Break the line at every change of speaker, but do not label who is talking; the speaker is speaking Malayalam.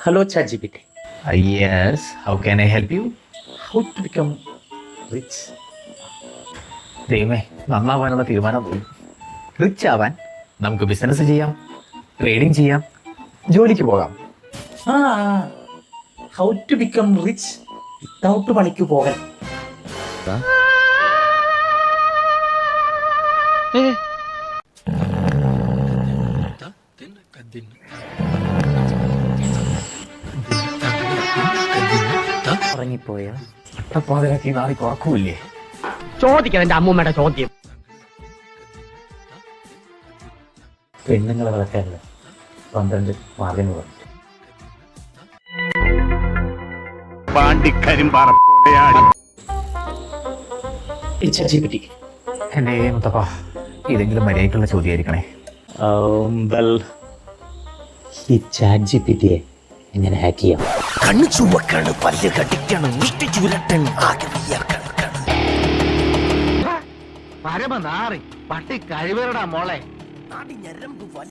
Hello, ChatGPT.
Yes, how can I help you?
How to become rich?
ദൈവമേ, നന്നാവാനുള്ള തീരുമാനം പോയി. റിച്ച് ആവാൻ നമുക്ക് ബിസിനസ് ചെയ്യാം, ട്രേഡിംഗ് ചെയ്യാം, ജോലിക്ക് പോകാം.
How to become rich without പണിക്ക് പോകാൻ. ഉറങ്ങിപ്പോയ
അട്ടപ്പാതിരാക്കി നാളെ കുറക്കൂല്ലേ?
ചോദിക്കണം എന്റെ അമ്മൂമ്മയുടെ ചോദ്യം.
പെണ്ണുങ്ങളെ വളർത്താനുള്ള 12 മാർഗങ്ങൾ പറഞ്ഞു. ChatGPT.
എൻ്റെ മുത്തപ്പ, ഇതെങ്കിലും മര്യാദയ്ക്കുള്ള ചോദ്യമായിരിക്കണേ.
Well, ഈ ChatGPT-യെ എങ്ങനെ ഹാക്ക് ചെയ്യാം?
കണ്ണു ചുവക്കാണ്, പല്ല് കടിക്കാണ്, മുഷ്ടി ചുരട്ടാണ്, ആകെ വിയർക്കാണ്.
പരമനാറി പട്ടി കഴിവരടാ മോളെ.
നാടി ഞരമ്പ്